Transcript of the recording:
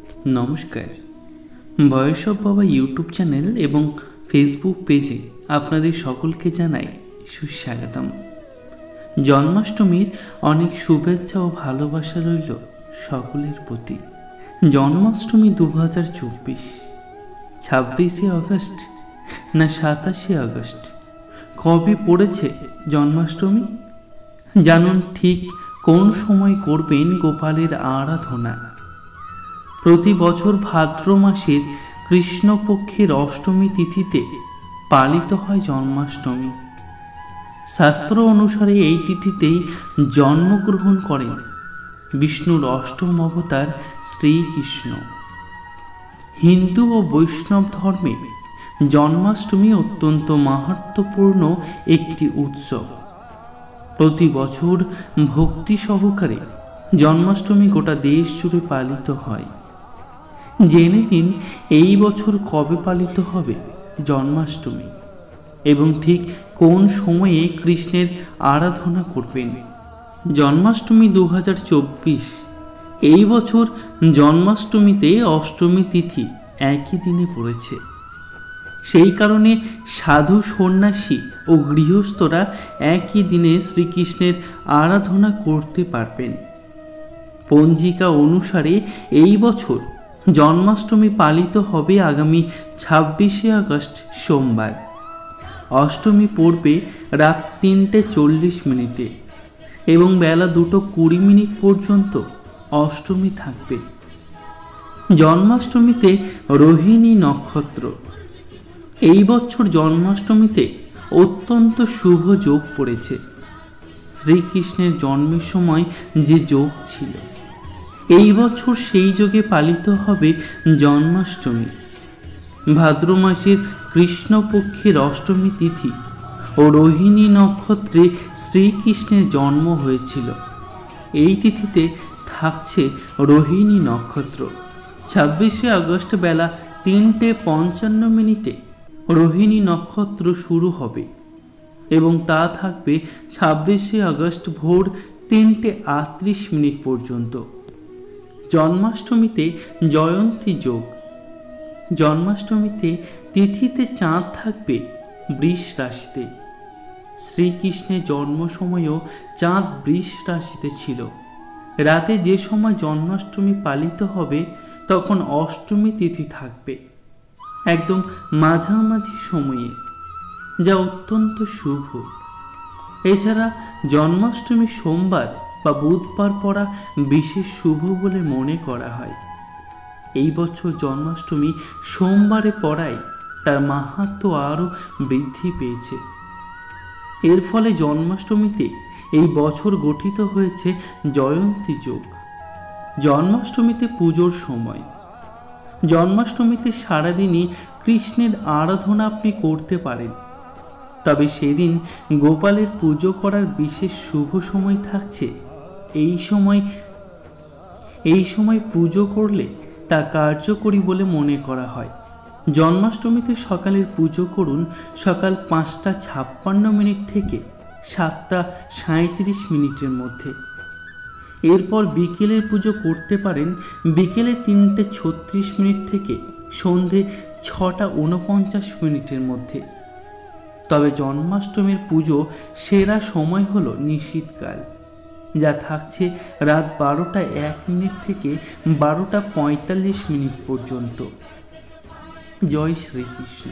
নমস্কার। Voice of বাবা YouTube channel এবং ফেসবুক পেজে আপনাদের সকলকে জানাই সুস্বাগতম। জন্মাষ্টমীর অনেক শুভেচ্ছা ও ভালোবাসা রইল সকলের প্রতি। জন্মাষ্টমী 2024, 26শে আগস্ট না 27শে আগস্ট কবে পড়েছে জন্মাষ্টমী? জানুন ঠিক কোন সময় করবেন গোপালের আরাধনা। প্রতি বছর ভাদ্র মাসের কৃষ্ণপক্ষের অষ্টমী তিথিতে পালিত হয় জন্মাষ্টমী। শাস্ত্র অনুসারে এই তিথিতেই জন্মগ্রহণ করেন বিষ্ণুর অষ্টম অবতার শ্রীকৃষ্ণ। হিন্দু ও বৈষ্ণব ধর্মে জন্মাষ্টমী অত্যন্ত মাহাত্ম্যপূর্ণ একটি উৎসব। প্রতি বছর ভক্তি সহকারে জন্মাষ্টমী গোটা দেশ জুড়ে পালিত হয়। জেনে নিন এই বছর কবে পালিত হবে জন্মাষ্টমী এবং ঠিক কোন সময়ে কৃষ্ণের আরাধনা করবেন। জন্মাষ্টমী 2024, এই বছর জন্মাষ্টমীতে অষ্টমী তিথি একই দিনে পড়েছে। সেই কারণে সাধু সন্ন্যাসী ও গৃহস্থরা একই দিনে শ্রীকৃষ্ণের আরাধনা করতে পারবেন। পঞ্জিকা অনুসারে এই বছর জন্মাষ্টমী পালিত হবে আগামী 26শে আগস্ট সোমবার। অষ্টমী পড়বে রাত 3:40 এবং বেলা 2:20 পর্যন্ত অষ্টমী থাকবে। জন্মাষ্টমীতে রোহিণী নক্ষত্র। এই বছর জন্মাষ্টমীতে অত্যন্ত শুভ যোগ পড়েছে। শ্রীকৃষ্ণের জন্মের সময় যে যোগ ছিল, এই বছর সেই যোগে পালিত হবে জন্মাষ্টমী। ভাদ্র মাসের কৃষ্ণপক্ষের অষ্টমী তিথি ও রোহিণী নক্ষত্রে শ্রীকৃষ্ণের জন্ম হয়েছিল। এই তিথিতে থাকছে রোহিণী নক্ষত্র। 26শে আগস্ট বেলা 3:55 রোহিণী নক্ষত্র শুরু হবে এবং তা থাকবে 26শে আগস্ট ভোর 3:38 পর্যন্ত। জন্মাষ্টমীতে জয়ন্তী যোগ। জন্মাষ্টমীতে তিথিতে চাঁদ থাকবে বৃষ রাশিতে। শ্রীকৃষ্ণের জন্ম সময়ও চাঁদ বৃষ রাশিতে ছিল। রাতে যে সময় জন্মাষ্টমী পালিত হবে তখন অষ্টমী তিথি থাকবে একদম মাঝামাঝি সময়ে, যা অত্যন্ত শুভ। এছাড়া জন্মাষ্টমী সোমবার বা বুধবার পড়া বিশেষ শুভ বলে মনে করা হয়। এই বছর জন্মাষ্টমী সোমবারে পড়ায় তার মাহাত্ম্য আরও বৃদ্ধি পেয়েছে। এর ফলে জন্মাষ্টমীতে এই বছর গঠিত হয়েছে জয়ন্তী যোগ। জন্মাষ্টমীতে পুজোর সময়। জন্মাষ্টমীতে সারাদিনই কৃষ্ণের আরাধনা আপনি করতে পারেন, তবে সেদিন গোপালের পুজো করার বিশেষ শুভ সময় থাকছে। এই সময় পুজো করলে তা কার্যকরী বলে মনে করা হয়। জন্মাষ্টমীতে সকালের পুজো করুন সকাল 5:56 থেকে 7:37 মধ্যে। এরপর বিকেলের পুজো করতে পারেন বিকেলে 3:36 থেকে সন্ধে 6:49 মধ্যে। তবে জন্মাষ্টমীর পুজো সেরা সময় হলো নিশীথকাল, যা থাকছে রাত 12:01 থেকে 12:45 পর্যন্ত। জয় শ্রীকৃষ্ণ।